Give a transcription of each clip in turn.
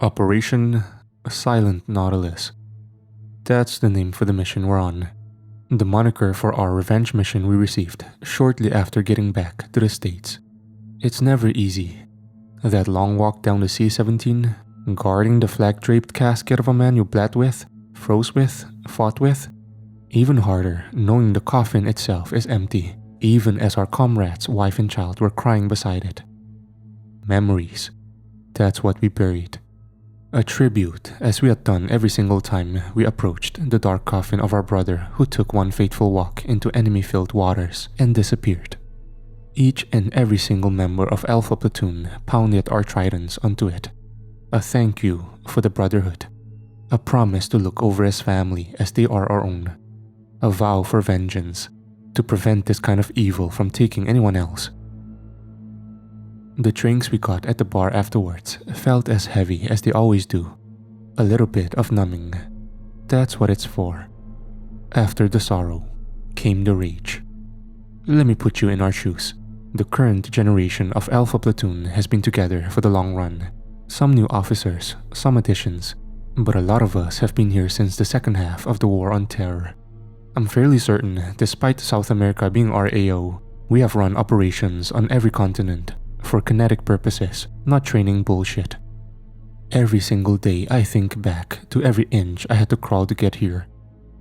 Operation Silent Nautilus. That's the name for the mission we're on. The moniker for our revenge mission we received shortly after getting back to the States. It's never easy. That long walk down the C-17, guarding the flag-draped casket of a man you bled with, froze with, fought with. Even harder, knowing the coffin itself is empty, even as our comrade's wife and child were crying beside it. Memories. That's what we buried. A tribute, as we had done every single time we approached the dark coffin of our brother who took one fateful walk into enemy-filled waters and disappeared. Each and every single member of Alpha Platoon pounded our tridents onto it. A thank you for the brotherhood. A promise to look over his family as they are our own. A vow for vengeance, to prevent this kind of evil from taking anyone else. The drinks we got at the bar afterwards felt as heavy as they always do. A little bit of numbing. That's what it's for. After the sorrow came the rage. Let me put you in our shoes. The current generation of Alpha Platoon has been together for the long run. Some new officers, some additions, but a lot of us have been here since the second half of the War on Terror. I'm fairly certain, despite South America being our AO, we have run operations on every continent. For kinetic purposes, not training bullshit. Every single day I think back to every inch I had to crawl to get here.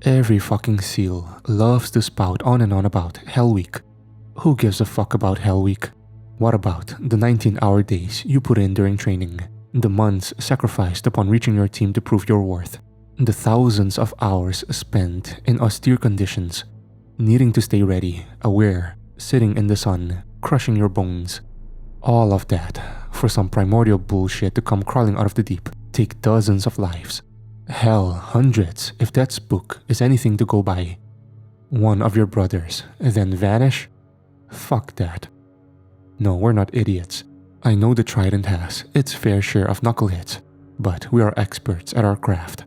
Every fucking SEAL loves to spout on and on about Hell Week. Who gives a fuck about Hell Week? What about the 19-hour days you put in during training? The months sacrificed upon reaching your team to prove your worth? The thousands of hours spent in austere conditions, needing to stay ready, aware, sitting in the sun, crushing your bones. All of that, for some primordial bullshit to come crawling out of the deep, take dozens of lives. Hell, hundreds, if that spook is anything to go by. One of your brothers, then vanish? Fuck that. No, we're not idiots. I know the Trident has its fair share of knuckleheads, but we are experts at our craft.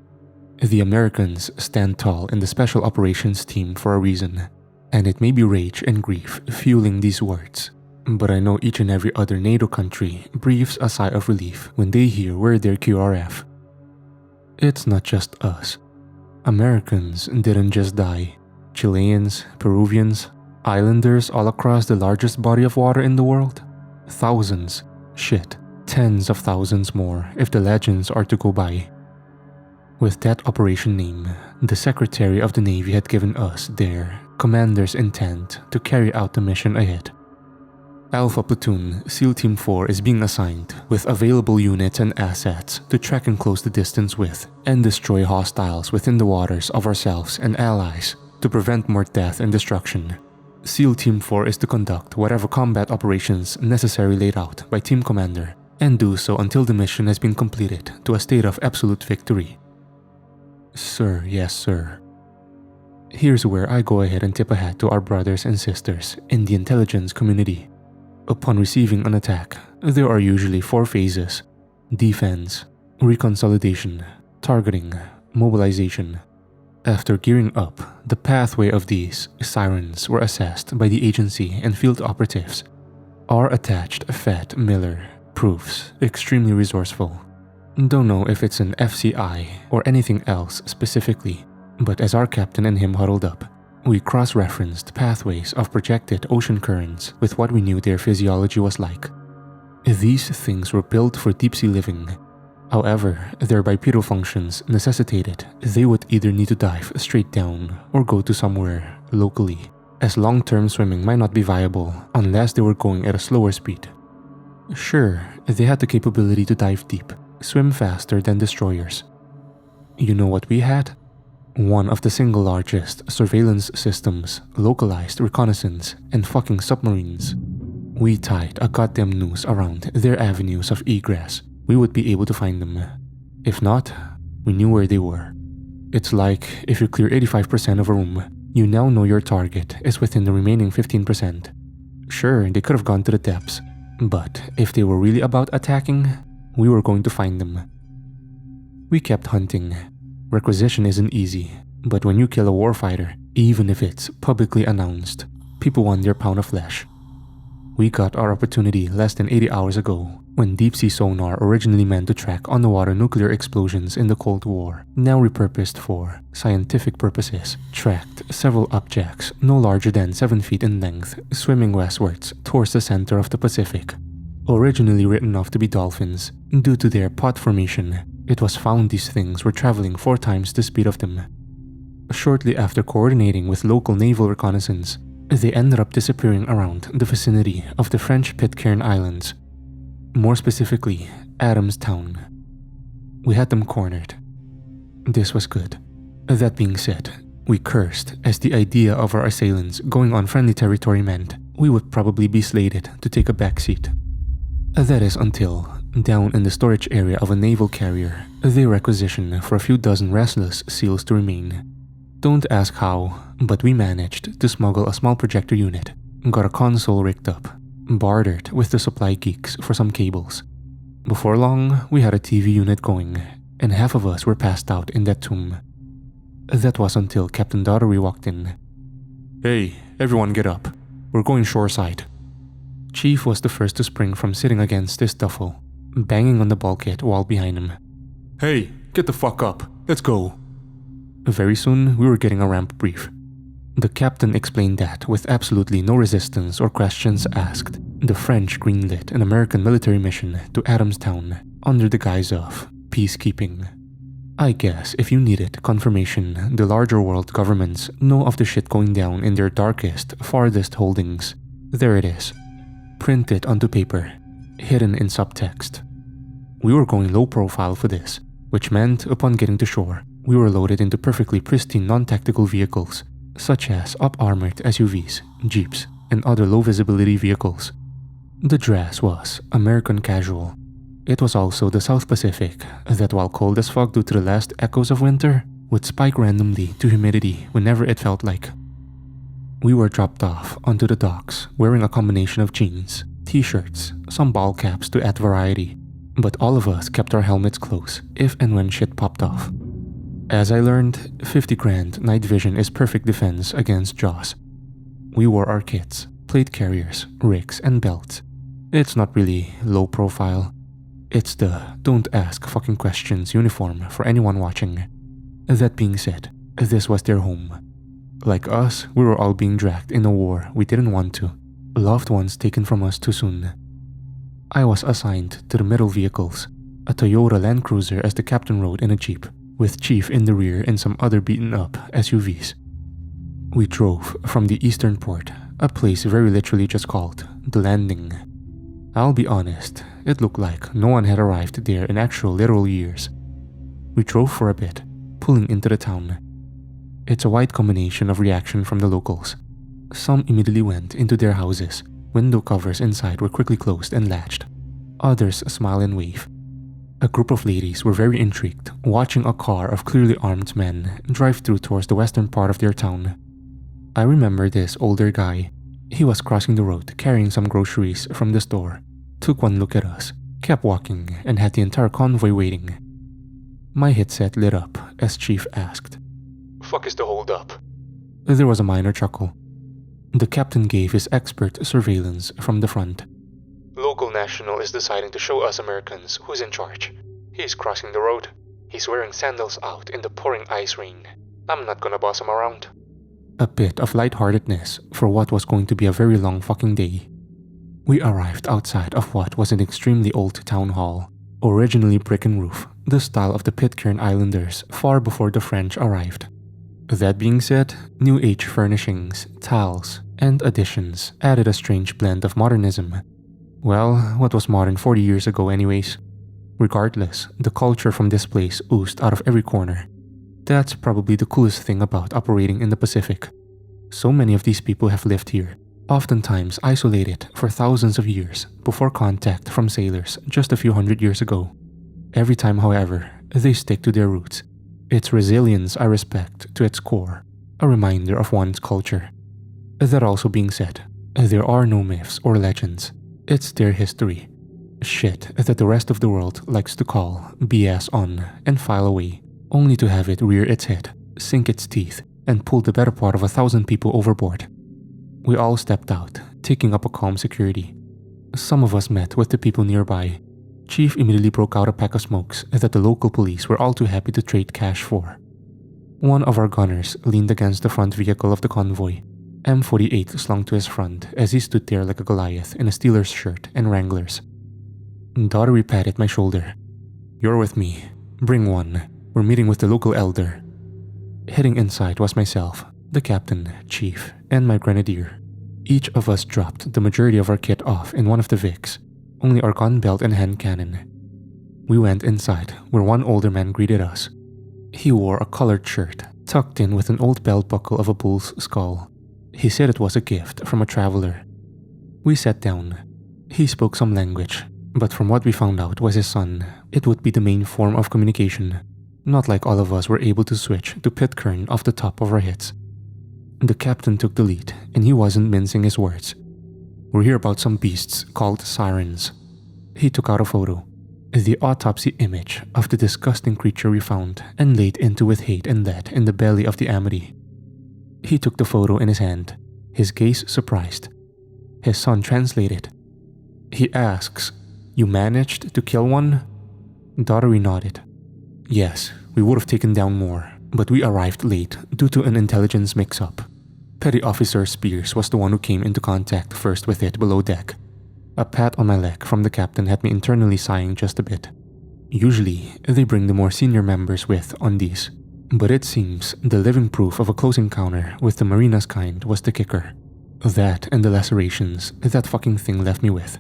The Americans stand tall in the Special Operations team for a reason, and it may be rage and grief fueling these words. But I know each and every other NATO country breathes a sigh of relief when they hear we're their QRF. It's not just us. Americans didn't just die. Chileans, Peruvians, islanders all across the largest body of water in the world. Thousands, shit, tens of thousands more if the legends are to go by. With that operation name, the Secretary of the Navy had given us their commander's intent to carry out the mission ahead. Alpha Platoon SEAL Team 4 is being assigned with available units and assets to track and close the distance with and destroy hostiles within the waters of ourselves and allies to prevent more death and destruction. SEAL Team 4 is to conduct whatever combat operations necessary laid out by Team Commander and do so until the mission has been completed to a state of absolute victory. Sir, yes sir. Here's where I go ahead and tip a hat to our brothers and sisters in the intelligence community. Upon receiving an attack, there are usually 4 phases: defense, reconsolidation, targeting, mobilization. After gearing up, the pathway of these sirens were assessed by the agency and field operatives. Our attached Fat Miller proves extremely resourceful. Don't know if it's an FCI or anything else specifically, but as our captain and him huddled up, we cross-referenced pathways of projected ocean currents with what we knew their physiology was like. These things were built for deep-sea living. However, their bipedal functions necessitated they would either need to dive straight down or go to somewhere locally, as long-term swimming might not be viable unless they were going at a slower speed. Sure, they had the capability to dive deep, swim faster than destroyers. You know what we had? One of the single largest surveillance systems, localized reconnaissance, and fucking submarines. We tied a goddamn noose around their avenues of egress. We would be able to find them. If not, we knew where they were. It's like if you clear 85% of a room, you now know your target is within the remaining 15%. Sure, they could have gone to the depths, but if they were really about attacking, we were going to find them. We kept hunting. Requisition isn't easy, but when you kill a warfighter, even if it's publicly announced, people want their pound of flesh. We got our opportunity less than 80 hours ago, when deep-sea sonar originally meant to track underwater nuclear explosions in the Cold War, now repurposed for scientific purposes, tracked several objects no larger than 7 feet in length, swimming westwards towards the center of the Pacific. Originally written off to be dolphins, due to their pod formation, it was found these things were traveling 4 times the speed of them. Shortly after coordinating with local naval reconnaissance, they ended up disappearing around the vicinity of the French Pitcairn Islands, more specifically, Adamstown. We had them cornered. This was good. That being said, we cursed as the idea of our assailants going on friendly territory meant we would probably be slated to take a backseat. That is until, down in the storage area of a naval carrier, they requisitioned for a few dozen restless seals to remain. Don't ask how, but we managed to smuggle a small projector unit, got a console rigged up, bartered with the supply geeks for some cables. Before long, we had a TV unit going, and half of us were passed out in that tomb. That was until Captain Daughtery walked in. "Hey, everyone get up. We're going shoreside." Chief was the first to spring from sitting against his duffel, banging on the bulkhead wall behind him. "Hey, get the fuck up. Let's go." Very soon, we were getting a ramp brief. The captain explained that, with absolutely no resistance or questions asked, the French greenlit an American military mission to Adamstown under the guise of peacekeeping. I guess if you needed confirmation the larger world governments know of the shit going down in their darkest, farthest holdings, there it is. Printed onto paper, hidden in subtext. We were going low profile for this, which meant upon getting to shore, we were loaded into perfectly pristine non-tactical vehicles, such as up-armored SUVs, jeeps, and other low-visibility vehicles. The dress was American casual. It was also the South Pacific that, while cold as fuck due to the last echoes of winter, would spike randomly to humidity whenever it felt like. We were dropped off onto the docks wearing a combination of jeans, t-shirts, some ball caps to add variety, but all of us kept our helmets close if and when shit popped off. As I learned, 50 grand night vision is perfect defense against Jaws. We wore our kits, plate carriers, rigs, and belts. It's not really low profile. It's the don't ask fucking questions uniform for anyone watching. That being said, this was their home. Like us, we were all being dragged in a war we didn't want to, loved ones taken from us too soon. I was assigned to the middle vehicles, a Toyota Land Cruiser as the captain rode in a jeep, with Chief in the rear and some other beaten-up SUVs. We drove from the eastern port, a place very literally just called The Landing. I'll be honest, it looked like no one had arrived there in actual literal years. We drove for a bit, pulling into the town. It's a wide combination of reaction from the locals. Some immediately went into their houses, window covers inside were quickly closed and latched. Others smile and wave. A group of ladies were very intrigued, watching a car of clearly armed men drive through towards the western part of their town. I remember this older guy. He was crossing the road carrying some groceries from the store, took one look at us, kept walking, and had the entire convoy waiting. My headset lit up as Chief asked, "Fuck is the hold up?" There was a minor chuckle. The captain gave his expert surveillance from the front. "Local national is deciding to show us Americans who's in charge. He's crossing the road. He's wearing sandals out in the pouring ice rain. I'm not gonna boss him around." A bit of lightheartedness for what was going to be a very long fucking day. We arrived outside of what was an extremely old town hall, originally brick and roof, the style of the Pitcairn Islanders far before the French arrived. That being said, new age furnishings, tiles, and additions added a strange blend of modernism. Well, what was modern 40 years ago anyways? Regardless, the culture from this place oozed out of every corner. That's probably the coolest thing about operating in the Pacific. So many of these people have lived here, oftentimes isolated for thousands of years before contact from sailors just a few hundred years ago. Every time, however, they stick to their roots. Its resilience I respect to its core, a reminder of one's culture. That also being said, there are no myths or legends. It's their history. Shit that the rest of the world likes to call BS on and file away, only to have it rear its head, sink its teeth, and pull the better part of 1,000 people overboard. We all stepped out, taking up a calm security. Some of us met with the people nearby. Chief immediately broke out a pack of smokes that the local police were all too happy to trade cash for. One of our gunners leaned against the front vehicle of the convoy, M48 slung to his front as he stood there like a Goliath in a Steelers shirt and Wranglers. Daughtery patted my shoulder. "You're with me. Bring one. We're meeting with the local elder." Heading inside was myself, the captain, chief, and my grenadier. Each of us dropped the majority of our kit off in one of the Vics, only our gun belt and hand cannon. We went inside, where one older man greeted us. He wore a colored shirt, tucked in with an old belt buckle of a bull's skull. He said it was a gift from a traveler. We sat down. He spoke some language, but from what we found out was his son. It would be the main form of communication, not like all of us were able to switch to Pitcairn off the top of our heads. The captain took the lead, and he wasn't mincing his words. "We're here about some beasts called sirens." He took out a photo, the autopsy image of the disgusting creature we found and laid into with hate and lead in the belly of the Amity. He took the photo in his hand, his gaze surprised. His son translated. He asks, "You managed to kill one?" Daughtery nodded. "Yes, we would have taken down more, but we arrived late due to an intelligence mix-up. Petty Officer Spears was the one who came into contact first with it below deck." A pat on my leg from the captain had me internally sighing just a bit. Usually, they bring the more senior members with on these, but it seems the living proof of a close encounter with the Marina's kind was the kicker. That and the lacerations that fucking thing left me with.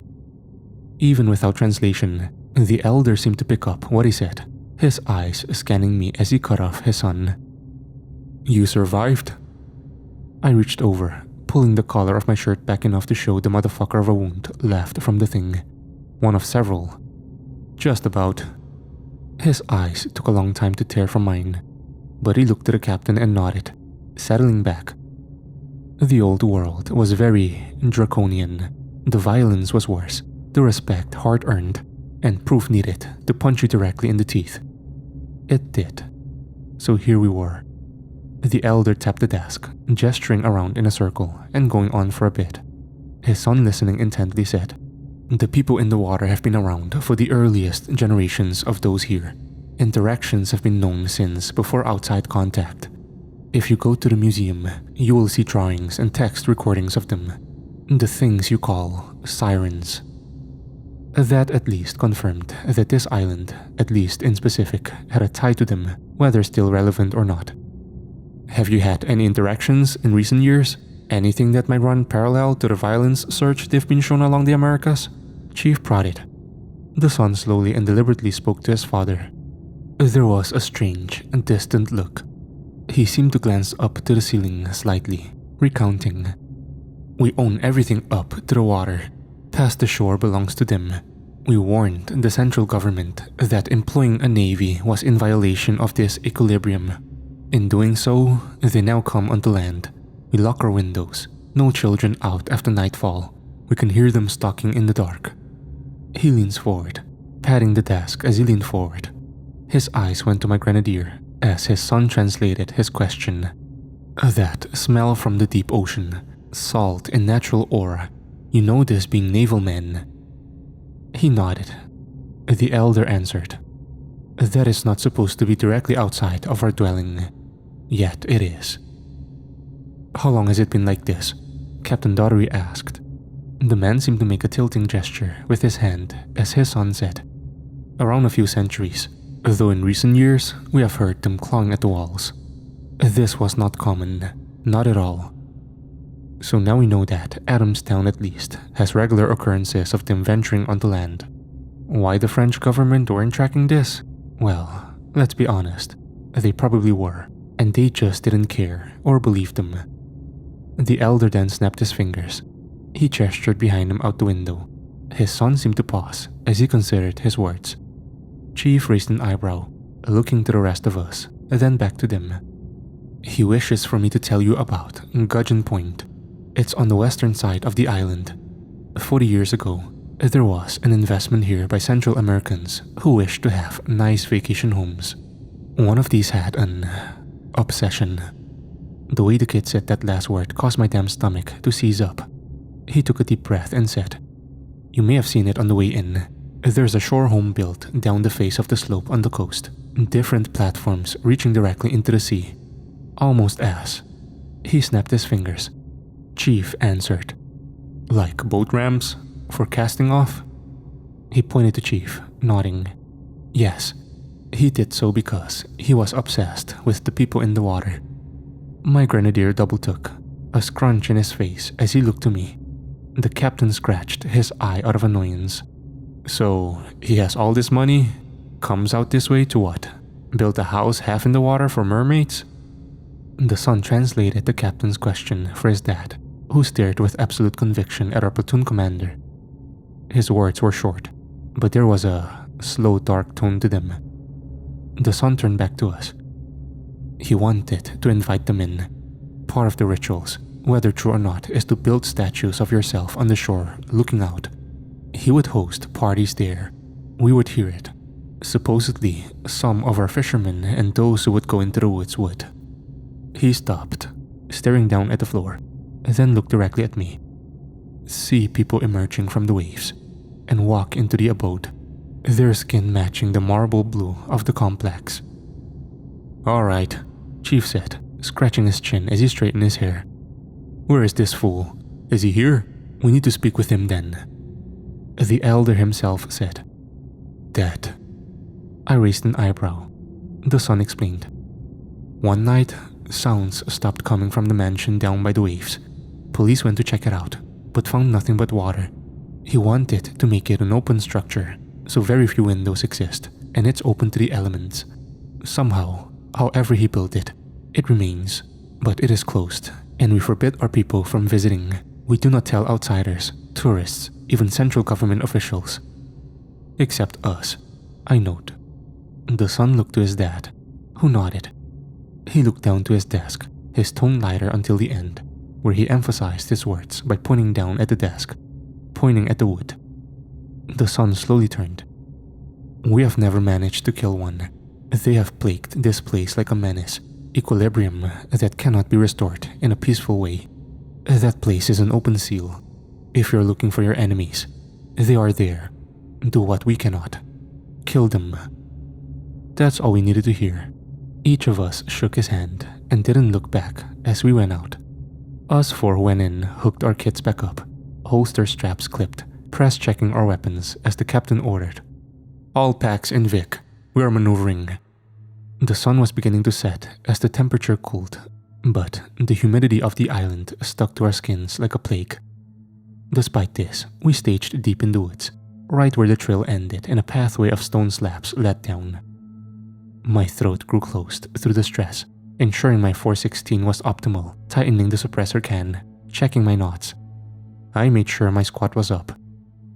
Even without translation, the elder seemed to pick up what he said, his eyes scanning me as he cut off his son. "You survived?" I reached over, pulling the collar of my shirt back enough to show the motherfucker of a wound left from the thing. One of several. "Just about." His eyes took a long time to tear from mine, but he looked to the captain and nodded, settling back. The old world was very draconian. The violence was worse, the respect hard-earned, and proof needed to punch you directly in the teeth. It did. So here we were. The elder tapped the desk, gesturing around in a circle and going on for a bit. His son, listening intently, said, "The people in the water have been around for the earliest generations of those here. Interactions have been known since before outside contact. If you go to the museum, you will see drawings and text recordings of them. The things you call sirens." That at least confirmed that this island, at least in specific, had a tie to them, whether still relevant or not. "Have you had any interactions in recent years? Anything that might run parallel to the violence surge they've been shown along the Americas?" Chief prodded. The son slowly and deliberately spoke to his father. There was a strange and distant look. He seemed to glance up to the ceiling slightly, recounting. "We own everything up to the water. Past the shore belongs to them. We warned the central government that employing a navy was in violation of this equilibrium. In doing so, they now come onto land. We lock our windows, no children out after nightfall. We can hear them stalking in the dark." He leans forward, patting the desk as he leaned forward. His eyes went to my grenadier as his son translated his question. "That smell from the deep ocean, salt and natural ore. You know this being naval men." He nodded. The elder answered, "That is not supposed to be directly outside of our dwelling. Yet it is." "How long has it been like this?" Captain Daughtery asked. The man seemed to make a tilting gesture with his hand as his son said, "Around a few centuries, though in recent years we have heard them clawing at the walls. This was not common, not at all. So now we know that Adamstown at least has regular occurrences of them venturing onto land. Why the French government weren't tracking this? Well, let's be honest, they probably were, and they just didn't care or believe them." The elder then snapped his fingers. He gestured behind him out the window. His son seemed to pause as he considered his words. Chief raised an eyebrow, looking to the rest of us, then back to them. "He wishes for me to tell you about Gudgeon Point. It's on the western side of the island. 40 years ago, there was an investment here by Central Americans who wished to have nice vacation homes. One of these had an obsession." The way the kid said that last word caused my damn stomach to seize up. He took a deep breath and said, "You may have seen it on the way in. There's a shore home built down the face of the slope on the coast. Different platforms reaching directly into the sea. Almost as." He snapped his fingers. Chief answered, "Like boat ramps for casting off?" He pointed to Chief, nodding. Yes, he did so because he was obsessed with the people in the water. My grenadier double-took, a scrunch in his face as he looked to me. The captain scratched his eye out of annoyance. "So, he has all this money, comes out this way to what? Build a house half in the water for mermaids?" The son translated the captain's question for his dad, who stared with absolute conviction at our platoon commander. His words were short, but there was a slow, dark tone to them. The son turned back to us. He wanted to invite them in. Part of the rituals, whether true or not, is to build statues of yourself on the shore, looking out. He would host parties there. We would hear it. Supposedly, some of our fishermen and those who would go into the woods would. He stopped, staring down at the floor, then looked directly at me. See people emerging from the waves and walk into the abode, their skin matching the marble blue of the complex. "All right," Chief said, scratching his chin as he straightened his hair. "Where is this fool? Is he here? We need to speak with him then." The elder himself said, "Dead." I raised an eyebrow. The son explained. One night, sounds stopped coming from the mansion down by the waves. Police went to check it out, but found nothing but water. He wanted to make it an open structure, so very few windows exist, and it's open to the elements. Somehow, however he built it, it remains, but it is closed, and we forbid our people from visiting. We do not tell outsiders, tourists, even central government officials. Except us, I note. The son looked to his dad, who nodded. He looked down to his desk, his tone lighter until the end, where he emphasized his words by pointing down at the desk, pointing at the wood. The son slowly turned. "We have never managed to kill one. They have plagued this place like a menace, equilibrium that cannot be restored in a peaceful way. That place is an open seal. If you're looking for your enemies, they are there. Do what we cannot. Kill them." That's all we needed to hear. Each of us shook his hand and didn't look back as we went out. Us four went in, hooked our kits back up, holster straps clipped, press-checking our weapons as the captain ordered. "All packs in Vic. We are maneuvering." The sun was beginning to set as the temperature cooled, but the humidity of the island stuck to our skins like a plague. Despite this, we staged deep in the woods, right where the trail ended and a pathway of stone slabs led down. My throat grew closed through the stress, ensuring my 416 was optimal, tightening the suppressor can, checking my knots. I made sure my squat was up.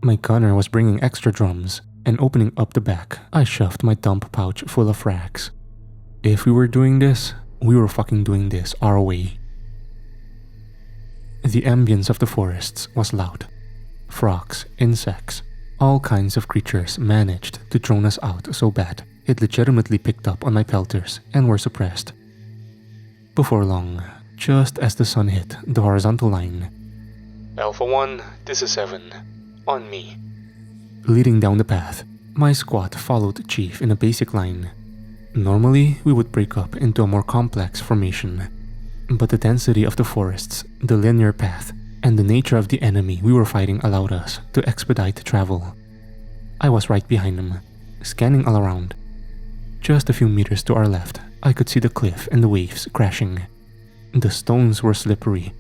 My gunner was bringing extra drums, and opening up the back, I shoved my dump pouch full of frags. If we were doing this, we were fucking doing this our way. The ambience of the forests was loud. Frogs, insects, all kinds of creatures managed to drone us out so bad it legitimately picked up on my pelters and were suppressed. Before long, just as the sun hit the horizontal line, "Alpha 1, this is 7. On me." Leading down the path, my squad followed Chief in a basic line. Normally, we would break up into a more complex formation, but the density of the forests, the linear path, and the nature of the enemy we were fighting allowed us to expedite travel. I was right behind them, scanning all around. Just a few meters to our left, I could see the cliff and the waves crashing. The stones were slippery,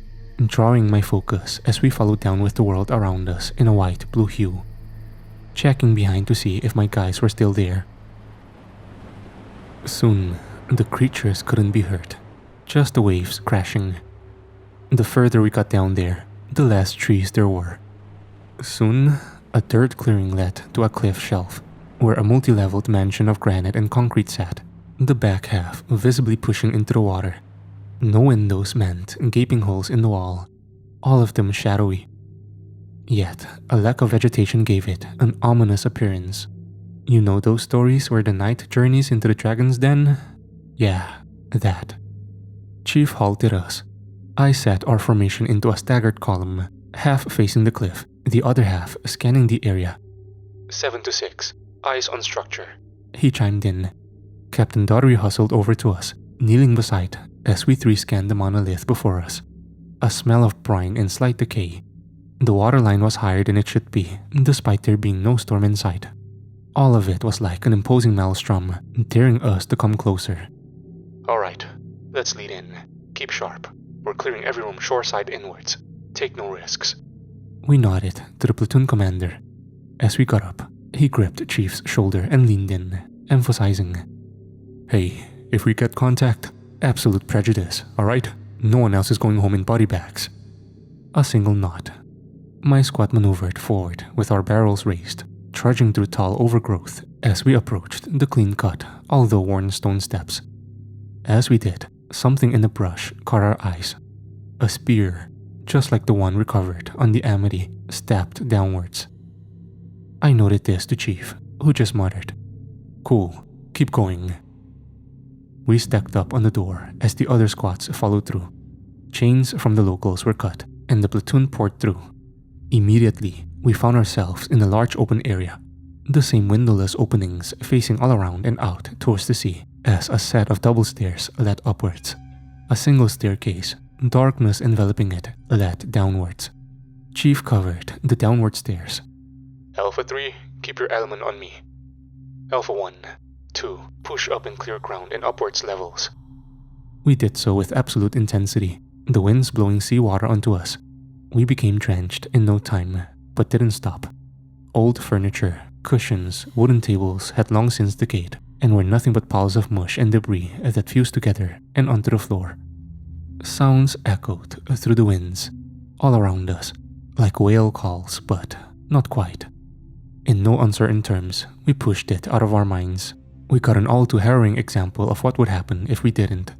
drawing my focus as we followed down with the world around us in a white-blue hue. Checking behind to see if my guys were still there. Soon, the creatures couldn't be hurt, just the waves crashing. The further we got down there, the less trees there were. Soon, a dirt clearing led to a cliff shelf, where a multi-leveled mansion of granite and concrete sat, the back half visibly pushing into the water. No windows meant gaping holes in the wall, all of them shadowy. Yet, a lack of vegetation gave it an ominous appearance. You know those stories where the knight journeys into the dragon's den? Yeah, that. Chief halted us. I set our formation into a staggered column, half facing the cliff, the other half scanning the area. 7 to 6. Eyes on structure, he chimed in. Captain Daughtery hustled over to us, kneeling beside as we three scanned the monolith before us. A smell of brine and slight decay. The waterline was higher than it should be, despite there being no storm in sight. All of it was like an imposing maelstrom, daring us to come closer. Alright, let's lead in. Keep sharp. We're clearing every room shoreside inwards. Take no risks. We nodded to the platoon commander. As we got up, he gripped Chief's shoulder and leaned in, emphasizing, "Hey, if we get contact, absolute prejudice, alright? No one else is going home in body bags." A single nod. My squad maneuvered forward with our barrels raised, trudging through tall overgrowth as we approached the clean-cut, although worn stone steps. As we did, something in the brush caught our eyes. A spear, just like the one recovered on the Amity, stabbed downwards. I noted this to Chief, who just muttered, "Cool, keep going." We stacked up on the door as the other squads followed through. Chains from the locals were cut, and the platoon poured through. Immediately, we found ourselves in a large open area, the same windowless openings facing all around and out towards the sea, as a set of double stairs led upwards. A single staircase, darkness enveloping it, led downwards. Chief covered the downward stairs. "Alpha 3, keep your element on me. Alpha 1, 2, push up and clear ground and upwards levels." We did so with absolute intensity, the winds blowing seawater onto us. We became drenched in no time, but didn't stop. Old furniture, cushions, wooden tables had long since decayed, and were nothing but piles of mush and debris that fused together and onto the floor. Sounds echoed through the winds, all around us, like whale calls, but not quite. In no uncertain terms, we pushed it out of our minds. We got an all too harrowing example of what would happen if we didn't.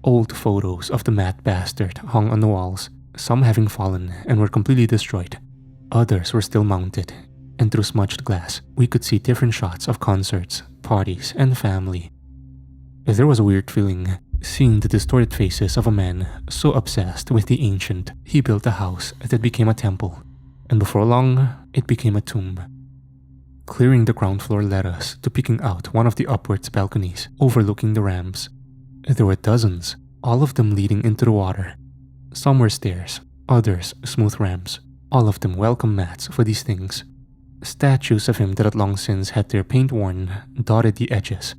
Old photos of the mad bastard hung on the walls, some having fallen and were completely destroyed. Others were still mounted, and through smudged glass, we could see different shots of concerts, parties, and family. There was a weird feeling, seeing the distorted faces of a man so obsessed with the ancient, he built a house that became a temple, and before long, it became a tomb. Clearing the ground floor led us to peeking out one of the upwards balconies overlooking the ramps. There were dozens, all of them leading into the water. Some were stairs, others smooth ramps, all of them welcome mats for these things. Statues of him that had long since had their paint worn dotted the edges.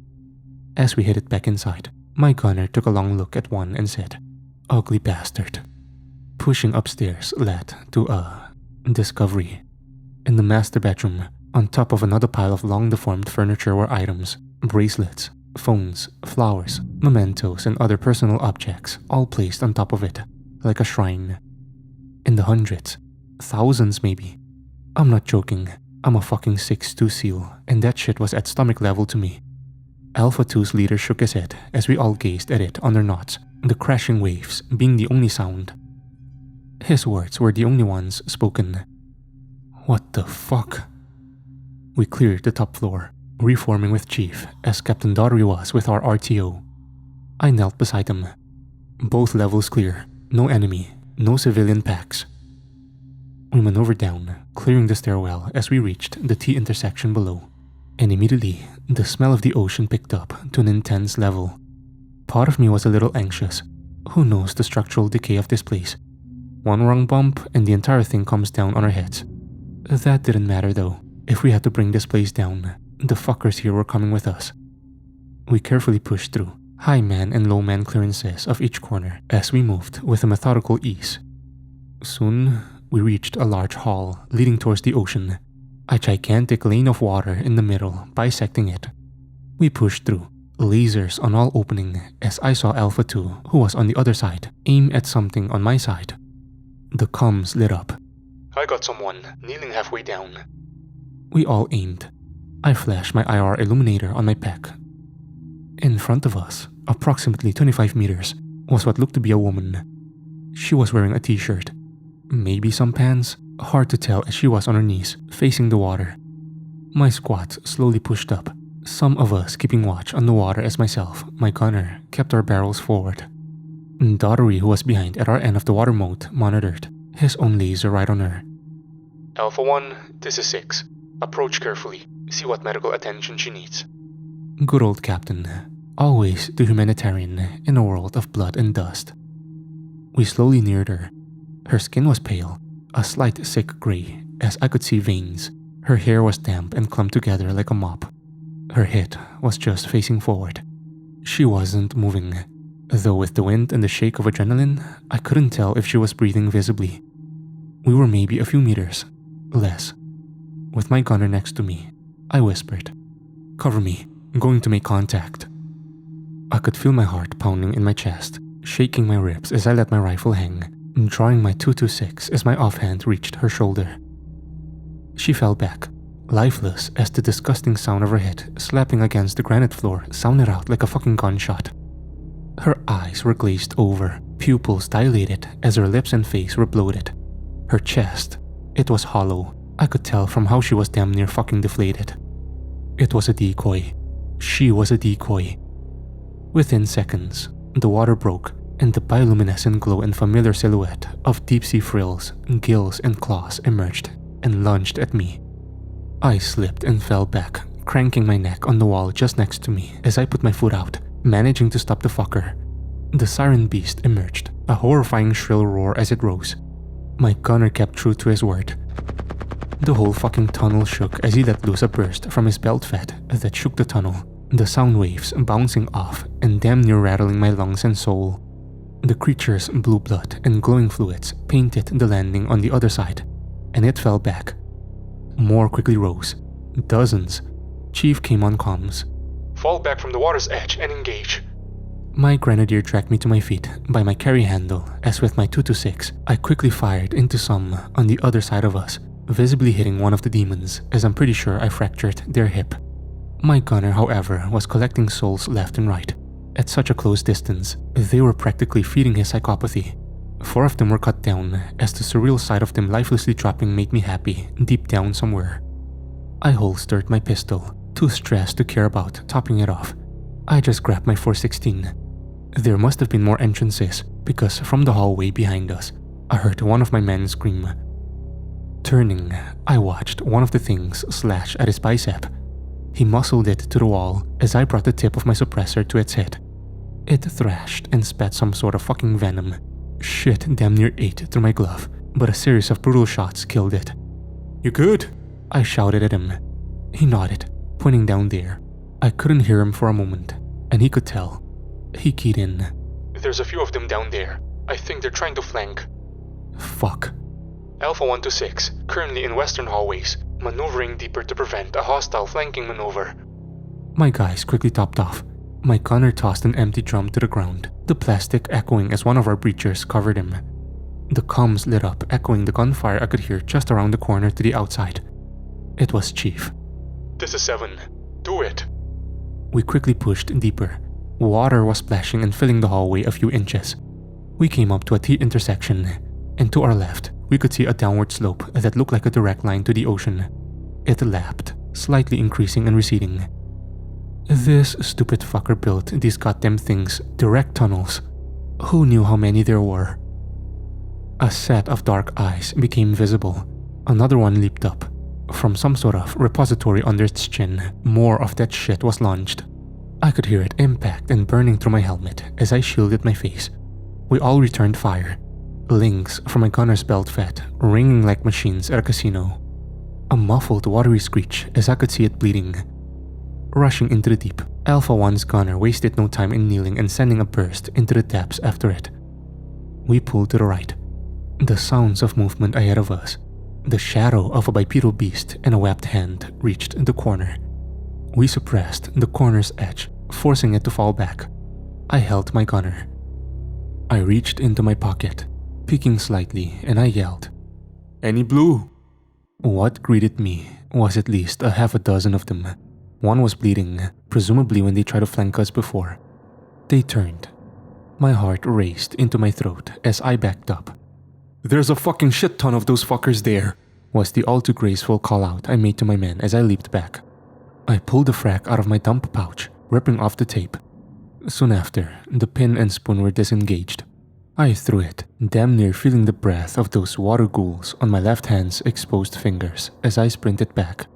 As we headed back inside, my gunner took a long look at one and said, "Ugly bastard." Pushing upstairs led to a discovery. In the master bedroom, on top of another pile of long deformed furniture were items, bracelets, phones, flowers, mementos, and other personal objects, all placed on top of it, like a shrine. In the hundreds, thousands maybe. I'm not joking, I'm a fucking 6'2" SEAL, and that shit was at stomach level to me. Alpha 2's leader shook his head as we all gazed at it under knots, the crashing waves being the only sound. His words were the only ones spoken. "What the fuck?" We cleared the top floor, reforming with Chief as Captain Daughtery was with our RTO. I knelt beside him. Both levels clear, no enemy, no civilian packs. We maneuvered down, clearing the stairwell as we reached the T intersection below, and immediately the smell of the ocean picked up to an intense level. Part of me was a little anxious. Who knows the structural decay of this place? One wrong bump and the entire thing comes down on our heads. That didn't matter though. If we had to bring this place down, the fuckers here were coming with us. We carefully pushed through high man and low man clearances of each corner as we moved with a methodical ease. Soon, we reached a large hall leading towards the ocean, a gigantic lane of water in the middle bisecting it. We pushed through, lasers on all opening as I saw Alpha 2, who was on the other side, aim at something on my side. The comms lit up. "I got someone kneeling halfway down." We all aimed. I flashed my IR illuminator on my pack. In front of us, approximately 25 meters, was what looked to be a woman. She was wearing a t-shirt, maybe some pants, hard to tell as she was on her knees, facing the water. My squad slowly pushed up, some of us keeping watch on the water as myself, my gunner, kept our barrels forward. Daughtery, who was behind at our end of the water moat, monitored, his own laser right on her. Alpha 1, this is 6. Approach carefully. See what medical attention she needs. Good old Captain. Always the humanitarian in a world of blood and dust. We slowly neared her. Her skin was pale, a slight sick gray, as I could see veins. Her hair was damp and clumped together like a mop. Her head was just facing forward. She wasn't moving, though with the wind and the shake of adrenaline, I couldn't tell if she was breathing visibly. We were maybe a few meters, less. With my gunner next to me, I whispered, "Cover me, I'm going to make contact." I could feel my heart pounding in my chest, shaking my ribs as I let my rifle hang, and drawing my .226 as my offhand reached her shoulder. She fell back, lifeless as the disgusting sound of her head slapping against the granite floor sounded out like a fucking gunshot. Her eyes were glazed over, pupils dilated as her lips and face were bloated. Her chest, it was hollow. I could tell from how she was damn near fucking deflated. It was a decoy. She was a decoy. Within seconds, the water broke and the bioluminescent glow and familiar silhouette of deep-sea frills, gills, and claws emerged and lunged at me. I slipped and fell back, cranking my neck on the wall just next to me as I put my foot out, managing to stop the fucker. The siren beast emerged, a horrifying shrill roar as it rose. My gunner kept true to his word. The whole fucking tunnel shook as he let loose a burst from his belt fed that shook the tunnel, the sound waves bouncing off and damn near rattling my lungs and soul. The creature's blue blood and glowing fluids painted the landing on the other side, and it fell back. More quickly rose. Dozens. Chief came on comms. "Fall back from the water's edge and engage." My grenadier dragged me to my feet by my carry handle as with my .226 I quickly fired into some on the other side of us, visibly hitting one of the demons as I'm pretty sure I fractured their hip. My gunner, however, was collecting souls left and right. At such a close distance, they were practically feeding his psychopathy. 4 of them were cut down as the surreal sight of them lifelessly dropping made me happy deep down somewhere. I holstered my pistol, too stressed to care about topping it off. I just grabbed my .416. There must have been more entrances because from the hallway behind us, I heard one of my men scream. Turning, I watched one of the things slash at his bicep. He muscled it to the wall as I brought the tip of my suppressor to its head. It thrashed and spat some sort of fucking venom. Shit damn near ate through my glove, but a series of brutal shots killed it. "You good?" I shouted at him. He nodded, pointing down there. I couldn't hear him for a moment, and he could tell. He keyed in. "There's a few of them down there. I think they're trying to flank." Fuck. "Alpha 1 to 6, currently in western hallways, maneuvering deeper to prevent a hostile flanking maneuver." My guys quickly topped off. My gunner tossed an empty drum to the ground, the plastic echoing as one of our breachers covered him. The comms lit up, echoing the gunfire I could hear just around the corner to the outside. It was Chief. "This is 7. Do it." We quickly pushed deeper. Water was splashing and filling the hallway a few inches. We came up to a T-intersection, and to our left, we could see a downward slope that looked like a direct line to the ocean. It lapped, slightly increasing and receding. This stupid fucker built these goddamn things direct tunnels. Who knew how many there were? A set of dark eyes became visible. Another one leaped up. From some sort of repository under its chin, more of that shit was launched. I could hear it impact and burning through my helmet as I shielded my face. We all returned fire. Links from my gunner's belt fed, ringing like machines at a casino. A muffled watery screech as I could see it bleeding. Rushing into the deep, Alpha 1's gunner wasted no time in kneeling and sending a burst into the depths after it. We pulled to the right. The sounds of movement ahead of us. The shadow of a bipedal beast and a webbed hand reached the corner. We suppressed the corner's edge, forcing it to fall back. I held my gunner. I reached into my pocket, peeking slightly, and I yelled, "Any blue?" What greeted me was at least a half a dozen of them. One was bleeding, presumably when they tried to flank us before. They turned. My heart raced into my throat as I backed up. "There's a fucking shit ton of those fuckers there," was the all too graceful call out I made to my men as I leaped back. I pulled the frack out of my dump pouch, ripping off the tape. Soon after, the pin and spoon were disengaged. I threw it, damn near feeling the breath of those water ghouls on my left hand's exposed fingers as I sprinted back.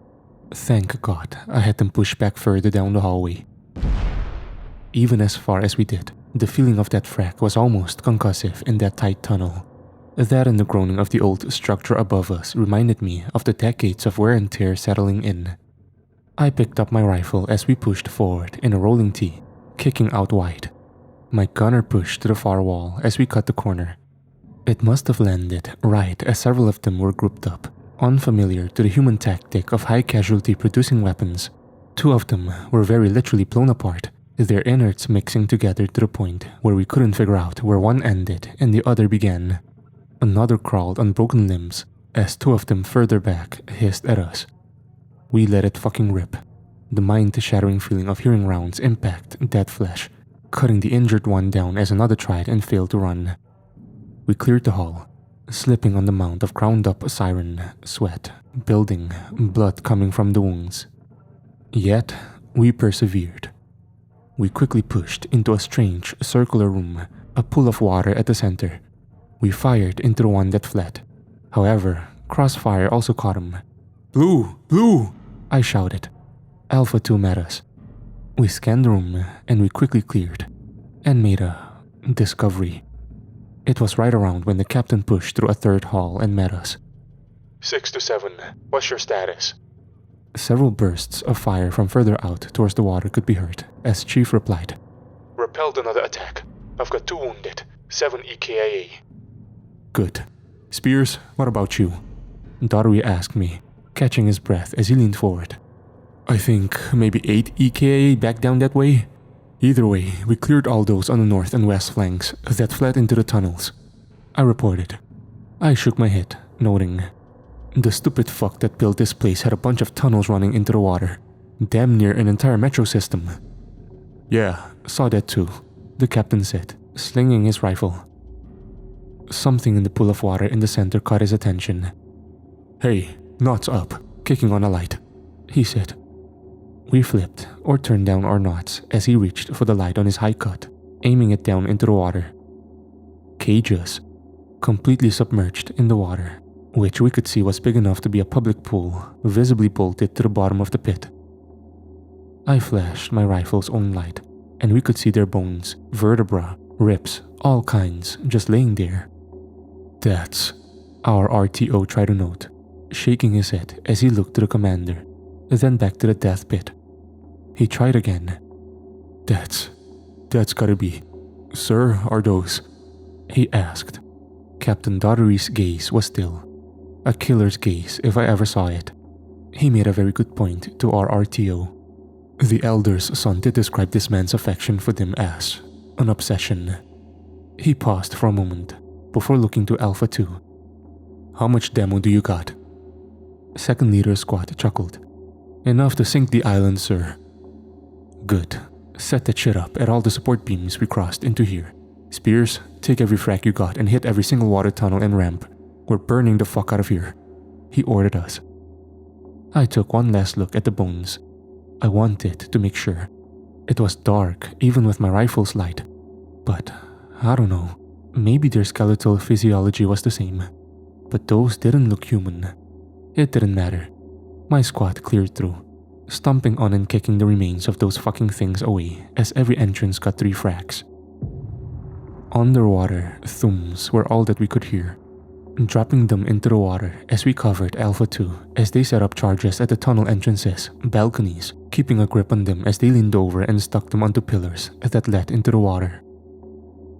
Thank God I had them pushed back further down the hallway. Even as far as we did, the feeling of that frack was almost concussive in that tight tunnel. That and the groaning of the old structure above us reminded me of the decades of wear and tear settling in. I picked up my rifle as we pushed forward in a rolling T, kicking out wide. My gunner pushed to the far wall as we cut the corner. It must have landed right as several of them were grouped up, unfamiliar to the human tactic of high casualty producing weapons. Two of them were very literally blown apart, their innards mixing together to the point where we couldn't figure out where one ended and the other began. Another crawled on broken limbs as two of them further back hissed at us. We let it fucking rip. The mind-shattering feeling of hearing rounds impact dead flesh, cutting the injured one down as another tried and failed to run. We cleared the hall, slipping on the mound of ground-up siren, sweat, building, blood coming from the wounds. Yet, we persevered. We quickly pushed into a strange circular room, a pool of water at the center. We fired into the one that fled. However, crossfire also caught him. "Blue! Blue!" I shouted. Alpha 2 met us. We scanned the room and we quickly cleared and made a discovery. It was right around when the captain pushed through a third hall and met us. 6 to 7, what's your status? Several bursts of fire from further out towards the water could be heard as Chief replied. Repelled another attack. I've got 2 wounded, 7 EKIA. Good. Spears, what about you? Daru asked me, catching his breath as he leaned forward. I think maybe 8 EKIA back down that way? Either way, we cleared all those on the north and west flanks that fled into the tunnels. I reported. I shook my head, noting, the stupid fuck that built this place had a bunch of tunnels running into the water. Damn near an entire metro system. Yeah, saw that too, the captain said, slinging his rifle. Something in the pool of water in the center caught his attention. Hey, knots up, kicking on a light, he said. We flipped or turned down our knots as he reached for the light on his high cut, aiming it down into the water. Cages, completely submerged in the water, which we could see was big enough to be a public pool, visibly bolted to the bottom of the pit. I flashed my rifle's own light, and we could see their bones, vertebra, ribs, all kinds, just laying there. That's, our RTO tried to note, shaking his head as he looked to the commander, then back to the death pit. He tried again. That's gotta be. Sir, are those? He asked. Captain Daughtery's gaze was still. A killer's gaze if I ever saw it. He made a very good point to our RTO. The Elder's son did describe this man's affection for them as an obsession. He paused for a moment before looking to Alpha 2. How much demo do you got? Second Leader Squad chuckled. Enough to sink the island, sir. Good. Set that shit up at all the support beams we crossed into here. Spears, take every frack you got and hit every single water tunnel and ramp. We're burning the fuck out of here, he ordered us. I took one last look at the bones. I wanted to make sure. It was dark even with my rifle's light. But, I don't know, maybe their skeletal physiology was the same. But those didn't look human. It didn't matter. My squad cleared through, stomping on and kicking the remains of those fucking things away as every entrance got 3 fracks. Underwater thums were all that we could hear, dropping them into the water as we covered Alpha 2 as they set up charges at the tunnel entrances, balconies, keeping a grip on them as they leaned over and stuck them onto pillars that led into the water.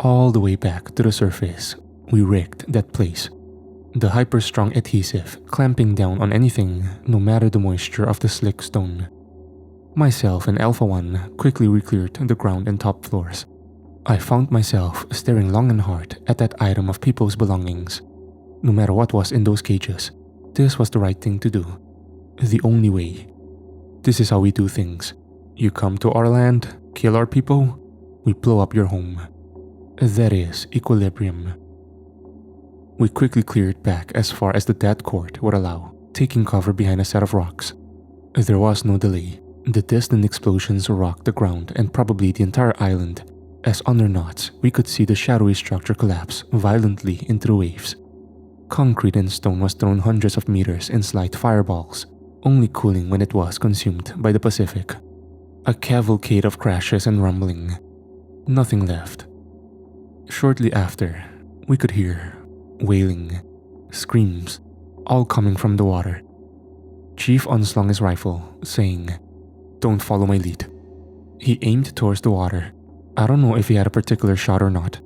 All the way back to the surface, we rigged that place. The hyper-strong adhesive clamping down on anything no matter the moisture of the slick stone. Myself and Alpha 1 quickly re-cleared the ground and top floors. I found myself staring long and hard at that item of people's belongings. No matter what was in those cages, this was the right thing to do. The only way. This is how we do things. You come to our land, kill our people, we blow up your home. That is equilibrium. We quickly cleared back as far as the dead court would allow, taking cover behind a set of rocks. There was no delay. The distant explosions rocked the ground and probably the entire island, As under knots, we could see the shadowy structure collapse violently into waves. Concrete and stone was thrown hundreds of meters in slight fireballs, only cooling when it was consumed by the Pacific. A cavalcade of crashes and rumbling. Nothing left. Shortly after, we could hear wailing, screams, all coming from the water. Chief unslung his rifle, saying, "Don't follow my lead." He aimed towards the water. I don't know if he had a particular shot or not,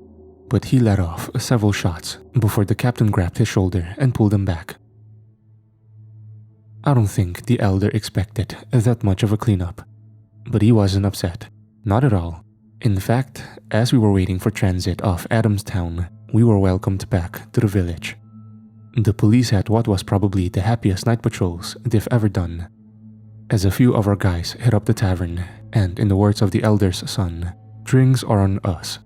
but he let off several shots before the captain grabbed his shoulder and pulled him back. I don't think the elder expected that much of a cleanup, but he wasn't upset. Not at all. In fact, as we were waiting for transit off Adamstown, we were welcomed back to the village. The police had what was probably the happiest night patrols they've ever done, as a few of our guys hit up the tavern, and in the words of the elder's son, "Drinks are on us."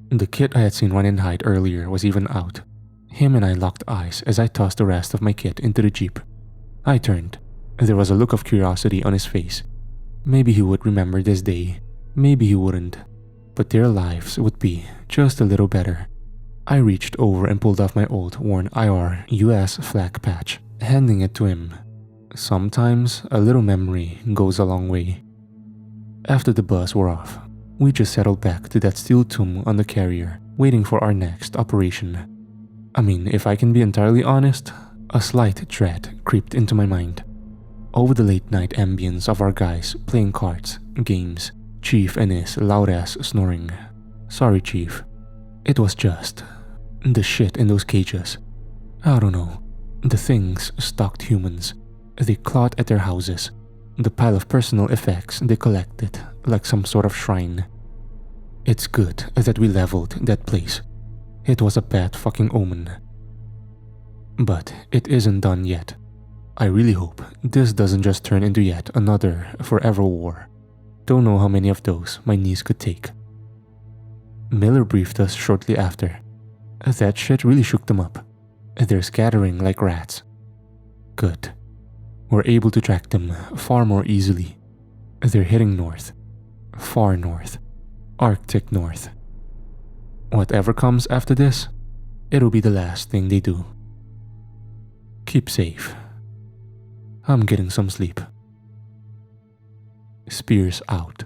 The kid I had seen run and hide earlier was even out. Him and I locked eyes as I tossed the rest of my kit into the jeep. I turned. There was a look of curiosity on his face. Maybe he would remember this day, maybe he wouldn't, but their lives would be just a little better. I reached over and pulled off my old worn IR US flak patch, handing it to him. Sometimes a little memory goes a long way. After the bus wore off, we just settled back to that steel tomb on the carrier, waiting for our next operation. I mean, if I can be entirely honest, a slight dread creeped into my mind. Over the late night ambience of our guys playing cards, games, Chief and his loud-ass snoring. Sorry, Chief. It was just the shit in those cages. I don't know. The things stalked humans. They clawed at their houses. The pile of personal effects they collected like some sort of shrine. It's good that we leveled that place. It was a bad fucking omen. But it isn't done yet. I really hope this doesn't just turn into yet another forever war. Don't know how many of those my niece could take. Miller briefed us shortly after. That shit really shook them up. They're scattering like rats. Good. We're able to track them far more easily. They're heading north. Far north. Arctic north. Whatever comes after this, it'll be the last thing they do. Keep safe. I'm getting some sleep. Spears out.